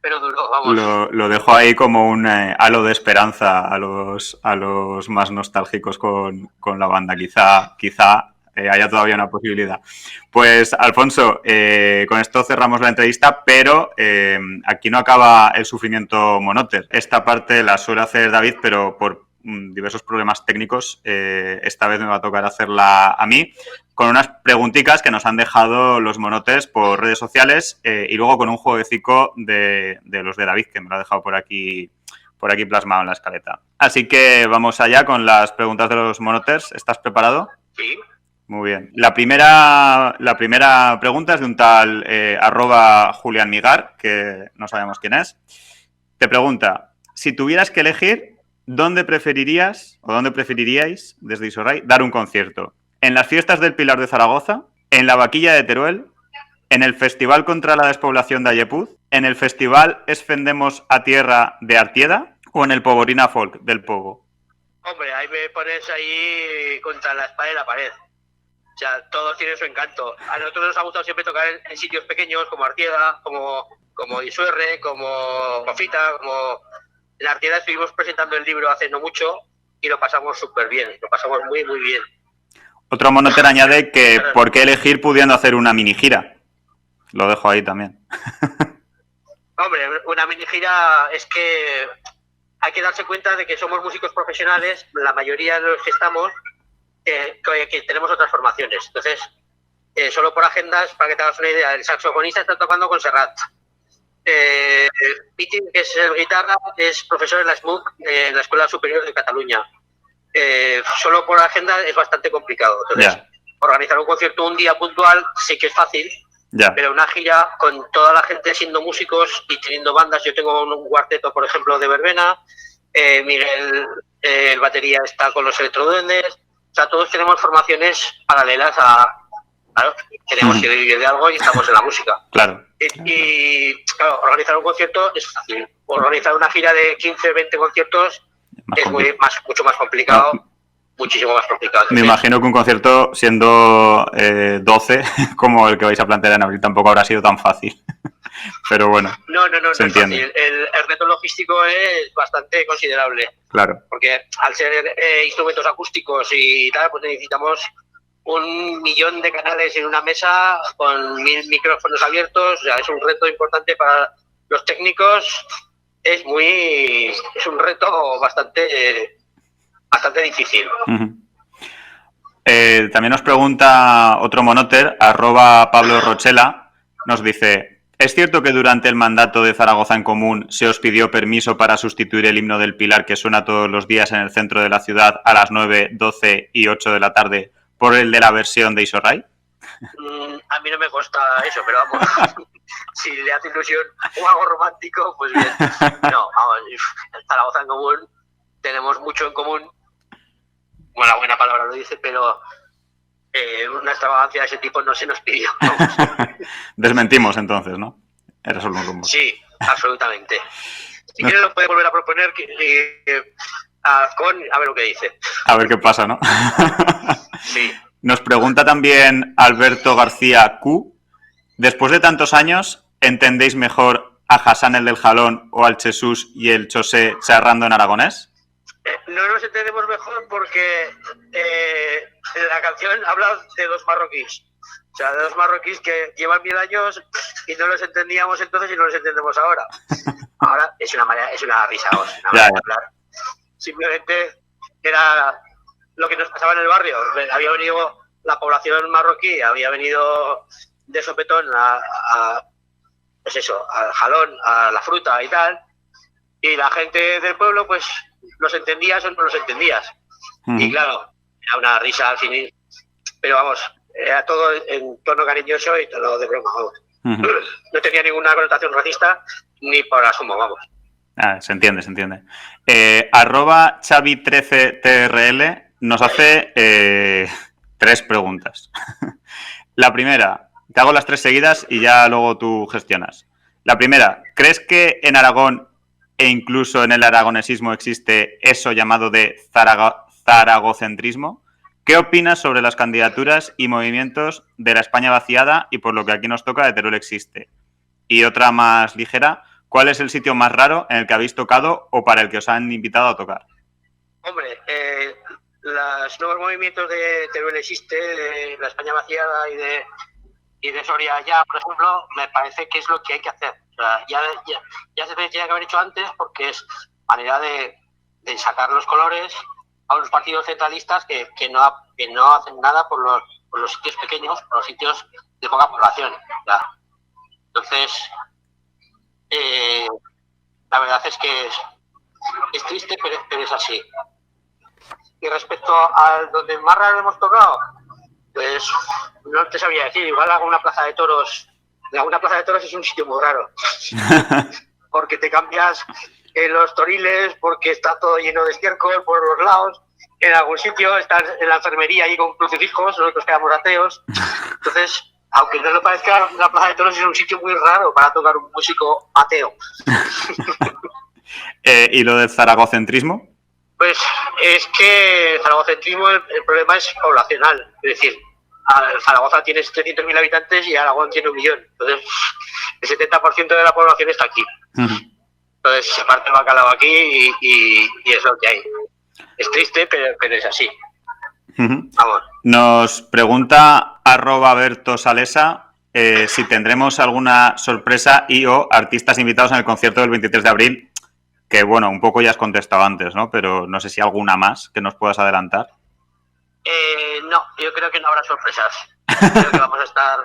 S5: pero duró, vamos.
S2: Lo dejo ahí como un halo de esperanza a los más nostálgicos con la banda. Quizá haya todavía una posibilidad. Pues, Alfonso, con esto cerramos la entrevista, pero aquí no acaba el sufrimiento Monoter. Esta parte la suele hacer David, pero por diversos problemas técnicos, esta vez me va a tocar hacerla a mí, con unas preguntitas que nos han dejado los Monoters por redes sociales y luego con un jueguecito de los de David, que me lo ha dejado por aquí plasmado en la escaleta. Así que vamos allá con las preguntas de los Monoters. ¿Estás preparado?
S5: Sí.
S2: Muy bien. La primera pregunta es de un tal @Julián Migar, que no sabemos quién es. Te pregunta, si tuvieras que elegir, ¿dónde preferiríais, desde Isorray, dar un concierto? ¿En las fiestas del Pilar de Zaragoza? ¿En la Vaquilla de Teruel? ¿En el Festival contra la Despoblación de Ayepuz? ¿En el Festival Esfendemos a Tierra de Artieda? ¿O en el Poborina Folk del Pogo?
S5: Hombre, ahí me pones ahí contra la espada y la pared. O sea, todo tiene su encanto. A nosotros nos ha gustado siempre tocar en sitios pequeños como Artieda, como Isuerre, como Cofita, como... En Artieda estuvimos presentando el libro hace no mucho y lo pasamos súper bien, lo pasamos muy, muy bien.
S2: Otro Monoter añade que ¿por qué elegir pudiendo hacer una mini gira? Lo dejo ahí también.
S5: Hombre, una mini gira es que hay que darse cuenta de que somos músicos profesionales, la mayoría de los que estamos, que tenemos otras formaciones. Entonces, solo por agendas, para que te hagas una idea, el saxofonista está tocando con Serrat. Piti, que es el guitarra, es profesor en la SMUC, en la Escuela Superior de Cataluña. Solo por agenda es bastante complicado. Entonces, organizar un concierto un día puntual sí que es fácil, pero una gira con toda la gente siendo músicos y teniendo bandas. Yo tengo un cuarteto, por ejemplo, de verbena, Miguel, el batería, está con los electroduendes. O sea, todos tenemos formaciones paralelas a... Claro, tenemos que vivir de algo y estamos en la música.
S2: Claro.
S5: Y claro, organizar un concierto es fácil. Organizar una gira de 15, 20 conciertos es mucho más complicado. Muchísimo más complicado.
S2: Me imagino que un concierto siendo 12, como el que vais a plantear en abril, tampoco habrá sido tan fácil. Pero bueno,
S5: no
S2: se
S5: es
S2: entiende.
S5: fácil. El reto logístico es bastante considerable.
S2: Claro.
S5: Porque al ser instrumentos acústicos y tal, pues necesitamos 1.000.000 de canales en una mesa con 1.000 micrófonos abiertos. O sea, es un reto importante para los técnicos. Es un reto bastante difícil.
S2: También nos pregunta otro Monoter, @Pablo Rochela, nos dice: ¿es cierto que durante el mandato de Zaragoza en Común se os pidió permiso para sustituir el himno del Pilar que suena todos los días en el centro de la ciudad a las 9, 12 y 8 de la tarde por el de la versión de Isorray?
S5: A mí no me consta eso, pero vamos, si le hace ilusión o algo romántico, pues bien. No, vamos, en Zaragoza en Común tenemos mucho en común. Bueno, la buena palabra lo dice, pero una extravagancia de ese tipo no se nos pidió.
S2: Desmentimos entonces, ¿no? Era solo un rumor.
S5: Sí, absolutamente. Si quieres lo puede volver a proponer a Azcón, a ver lo que dice.
S2: A ver qué pasa, ¿no?
S5: Sí.
S2: Nos pregunta también Alberto García Q. Después de tantos años, ¿entendéis mejor a Hassan el del Jalón o al Jesús y el Chosé charrando en aragonés?
S5: No nos entendemos mejor porque la canción habla de dos marroquíes. O sea, de dos marroquíes que llevan 1000 años y no los entendíamos entonces y no los entendemos ahora. Ahora es una risa, una manera de hablar. Simplemente era lo que nos pasaba en el barrio. Había venido la población marroquí, había venido de sopetón a pues eso, al jalón, a la fruta y tal, y la gente del pueblo, pues, los entendías o no los entendías. Y claro, era una risa al fin, pero vamos, era todo en tono cariñoso y todo de broma, vamos. No tenía ninguna connotación racista ni por asomo, vamos.
S2: Se entiende. @Xavi13TRL nos hace 3 preguntas. La primera, te hago las 3 seguidas y ya luego tú gestionas. La primera, ¿crees que en Aragón e incluso en el aragonesismo existe eso llamado de zaragocentrismo? ¿Qué opinas sobre las candidaturas y movimientos de la España vaciada y por lo que aquí nos toca de Teruel existe? Y otra más ligera, ¿cuál es el sitio más raro en el que habéis tocado o para el que os han invitado a tocar?
S5: Hombre, los nuevos movimientos de Teruel existe, de la España vaciada y de Soria ya, por ejemplo, me parece que es lo que hay que hacer. O sea, ya se tenía que haber hecho antes porque es manera de sacar los colores a unos partidos centralistas que no hacen nada por los sitios pequeños, por los sitios de poca población. ¿Verdad? Entonces, la verdad es que es triste, pero es así. Y respecto al donde más raro hemos tocado, pues no te sabía decir, igual alguna plaza de toros. Alguna plaza de toros es un sitio muy raro, porque te cambias en los toriles, porque está todo lleno de estiércol por los lados. En algún sitio estás en la enfermería ahí con crucifijos, nosotros quedamos ateos. Entonces, aunque no lo parezca, la plaza de toros es un sitio muy raro para tocar un músico ateo.
S2: ¿Y lo del zaragocentrismo?
S5: Pues es que el zaragocentrismo, el problema es poblacional, es decir, Zaragoza tiene 700.000 habitantes y Aragón tiene 1 millón. Entonces, el 70% de la población está aquí. Entonces, se parte el bacalao aquí y es lo que hay. Es triste, pero es así. Vamos.
S2: Nos pregunta @BertoSalesa si tendremos alguna sorpresa y o artistas invitados en el concierto del 23 de abril, que bueno, un poco ya has contestado antes, ¿no? Pero no sé si alguna más que nos puedas adelantar.
S5: No, yo creo que no habrá sorpresas. Creo que vamos a estar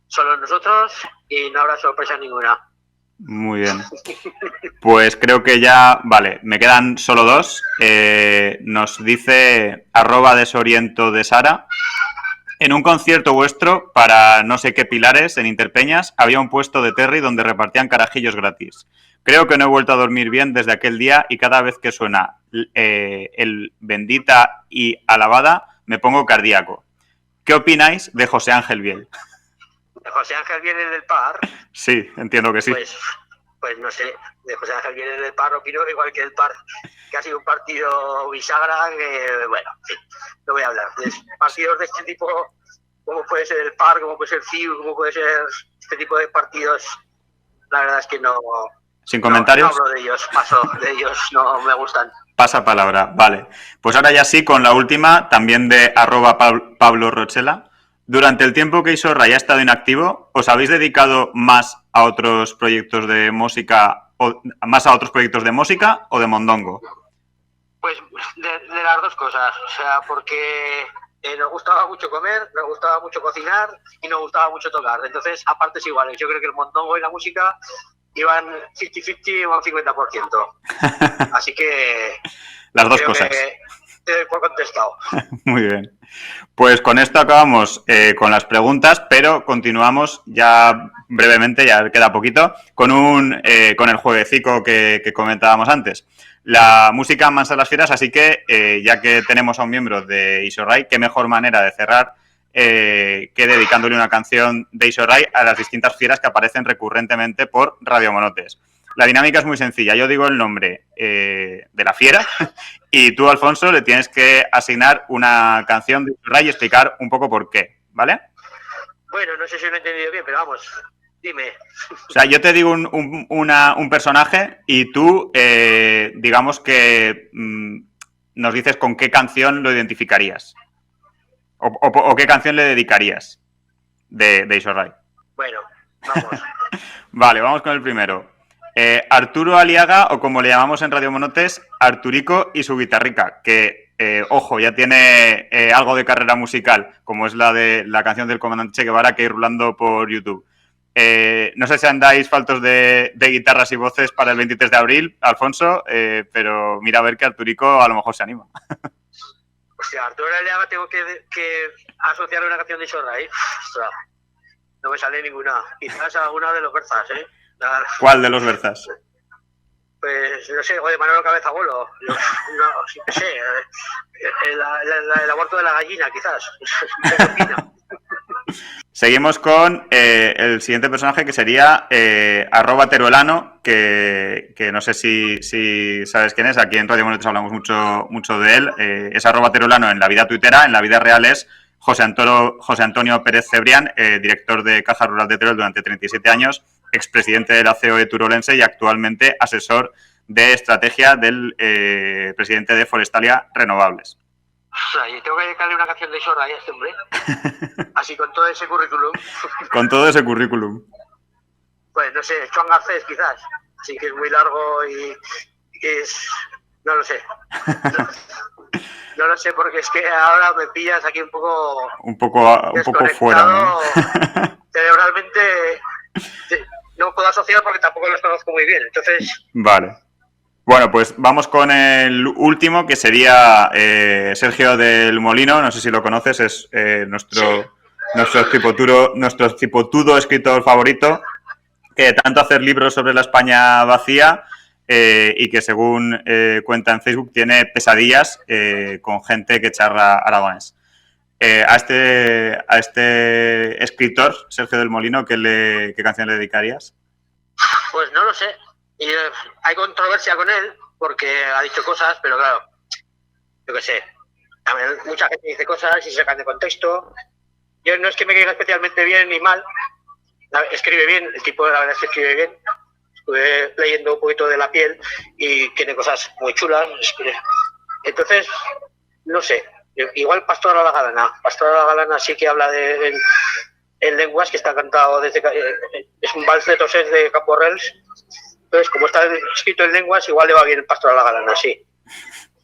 S5: solos nosotros y no habrá sorpresa ninguna.
S2: Muy bien. Pues creo que ya, vale, me quedan solo 2. Nos dice @desoriento de Sara. En un concierto vuestro, para no sé qué pilares, en Interpeñas, había un puesto de Terry donde repartían carajillos gratis. Creo que no he vuelto a dormir bien desde aquel día y cada vez que suena el bendita y alabada me pongo cardíaco. ¿Qué opináis de José Ángel Biel?
S5: José Ángel viene del Par.
S2: Sí, entiendo que sí.
S5: Pues no sé, de José Ángel viene del Par, opino igual que el Par, que ha sido un partido bisagra, bueno, en fin, no voy a hablar. De partidos de este tipo, como puede ser el Par, como puede ser CIU, como puede ser este tipo de partidos, la verdad es que no...
S2: ¿Sin comentarios?
S5: No hablo de ellos, paso de ellos, no me gustan.
S2: Pasa palabra, vale. Pues ahora ya sí, con la última, también de @Pablo Rochela. Durante el tiempo que Isorra ya ha estado inactivo, ¿os habéis dedicado más a otros proyectos de música o de mondongo?
S5: Pues de las dos cosas, o sea, porque nos gustaba mucho comer, nos gustaba mucho cocinar y nos gustaba mucho tocar. Entonces, a partes iguales, yo creo que el mondongo y la música iban 50-50 o un 50%. Así que...
S2: Las dos cosas.
S5: Te doy por contestado.
S2: Muy bien. Pues con esto acabamos con las preguntas, pero continuamos ya brevemente, ya queda poquito, con el jueguecico que comentábamos antes. La música mansa las fieras, así que ya que tenemos a un miembro de Isorrai, qué mejor manera de cerrar que dedicándole una canción de Isorrai a las distintas fieras que aparecen recurrentemente por Radio Monotes. La dinámica es muy sencilla. Yo digo el nombre de la fiera y tú, Alfonso, le tienes que asignar una canción de Isorrai y explicar un poco por qué, ¿vale?
S5: Bueno, no sé si lo he entendido bien, pero vamos, dime.
S2: O sea, yo te digo un personaje y tú, digamos que nos dices con qué canción lo identificarías. O qué canción le dedicarías de Isorrai.
S5: Bueno, vamos.
S2: Vale, vamos con el primero. Arturo Aliaga, o como le llamamos en Radio Monotes, Arturico y su guitarrica, que, ojo, ya tiene algo de carrera musical, como es la de la canción del comandante Che Guevara que hay rulando por YouTube. No sé si andáis faltos de guitarras y voces para el 23 de abril, Alfonso, pero mira a ver que Arturico a lo mejor se anima.
S5: Hostia, Arturo Aliaga tengo que asociarle una canción de Chorray. Ostras, no me sale ninguna. Quizás alguna de los Berzas, ¿eh?
S2: ¿Cuál de los Berzas?
S5: Pues no sé, de Manolo Cabeza Bolo. No sé. El aborto de la gallina, quizás.
S2: Seguimos con el siguiente personaje, que sería @teruelano, que no sé si sabes quién es. Aquí en Radio Monetes hablamos mucho de él. Es @teruelano en la vida tuitera. En la vida real es José Antonio Pérez Cebrián, director de Caja Rural de Teruel durante 37 años, expresidente de la COE turolense y actualmente asesor de estrategia del presidente de Forestalia Renovables.
S5: O sea, yo tengo que dedicarle una canción de Chorray a este hombre. Así con todo ese currículum.
S2: Con todo ese currículum.
S5: Pues no sé, Joan Garcés quizás. Así que es muy largo y es... No lo sé. No lo sé porque es que ahora me pillas aquí un poco
S2: fuera, ¿no?
S5: Cerebralmente no puedo asociar porque tampoco los conozco muy bien. Entonces...
S2: Vale. Bueno, pues vamos con el último, que sería Sergio del Molino. No sé si lo conoces, es nuestro cipotudo escritor favorito, que de tanto hacer libros sobre la España vacía y que, según cuenta en Facebook, tiene pesadillas con gente que charla aragonés. A este escritor, Sergio del Molino, ¿qué canción le dedicarías?
S5: Pues no lo sé. Y hay controversia con él porque ha dicho cosas, pero claro, yo qué sé. También mucha gente dice cosas y se sacan de contexto. Yo no es que me caiga especialmente bien ni mal. Escribe bien, el tipo la verdad es que escribe bien. Estuve leyendo un poquito de La Piel y tiene cosas muy chulas. Entonces, no sé. Igual Pastor a la Galana. Pastor a la Galana sí que habla en lenguas, que está cantado desde... es un vals de Tosés de Camporrels. Entonces, como está escrito en lenguas, igual le va bien el Pastor a la Galana, sí.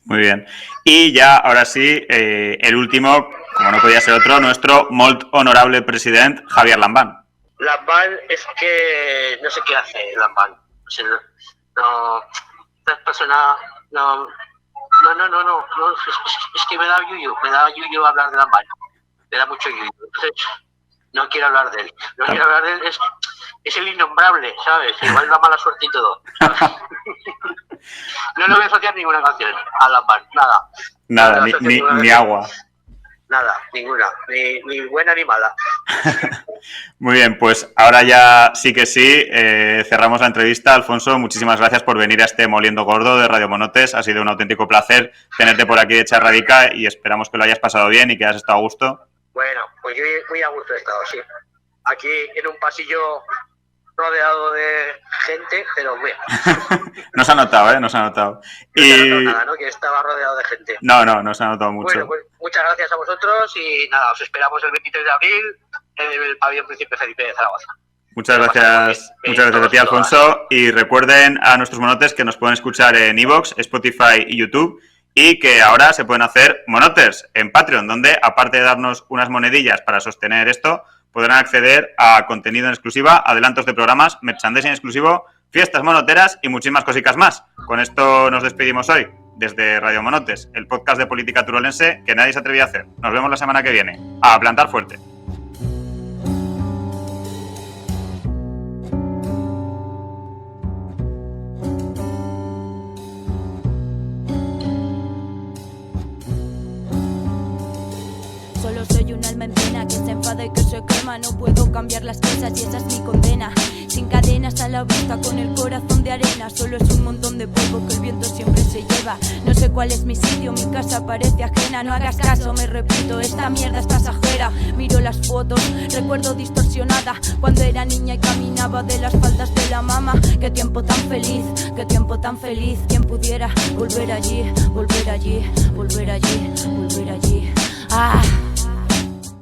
S2: Muy bien. Y ya, ahora sí, el último, como no podía ser otro, nuestro molt honorable presidente, Javier Lambán.
S5: Lambán es que no sé qué hace Lambán. O sea, no, esta persona no, es que me da yuyu hablar de Lambán. Me da mucho yuyu. Entonces, no quiero hablar de él. Es el innombrable, ¿sabes? Igual da mala suerte y todo, ¿sabes? No le voy a asociar ninguna canción a Lambán, nada.
S2: Nada, ni agua.
S5: Nada, ninguna, ni buena ni mala.
S2: Muy bien, pues ahora ya sí que sí, cerramos la entrevista. Alfonso, muchísimas gracias por venir a este Moliendo Gordo de Radio Monotes. Ha sido un auténtico placer tenerte por aquí de Charradica y esperamos que lo hayas pasado bien y que hayas estado a gusto.
S5: Bueno, pues yo muy a gusto he estado, sí. Aquí en un pasillo rodeado de gente, pero bien.
S2: No se ha notado, no se ha notado.
S5: No se ha notado nada, ¿no? Que estaba rodeado de gente.
S2: No se ha notado mucho.
S5: Bueno, pues muchas gracias a vosotros y nada, os esperamos el 23 de abril en el pabellón Príncipe Felipe de Zaragoza.
S2: Muchas gracias a ti, Alfonso. Y recuerden a nuestros monotes que nos pueden escuchar en iVoox, Spotify y YouTube. Y que ahora se pueden hacer monoters en Patreon, donde, aparte de darnos unas monedillas para sostener esto, podrán acceder a contenido en exclusiva, adelantos de programas, merchandising exclusivo, fiestas monoteras y muchísimas cositas más. Con esto nos despedimos hoy desde Radio Monotes, el podcast de política turolense que nadie se atrevía a hacer. Nos vemos la semana que viene. A plantar fuerte.
S4: Solo soy un alma en pena que se enfada y que se quema. No puedo cambiar las cosas y esa es mi condena. Sin cadenas a la vista, con el corazón de arena. Solo es un montón de polvo que el viento siempre se lleva. No sé cuál es mi sitio, mi casa parece ajena. No hagas caso, me repito, esta mierda es pasajera. Miro las fotos, recuerdo distorsionada cuando era niña y caminaba de las faldas de la mama. Qué tiempo tan feliz, qué tiempo tan feliz. Quien pudiera volver allí, volver allí, volver allí, volver allí. Ah.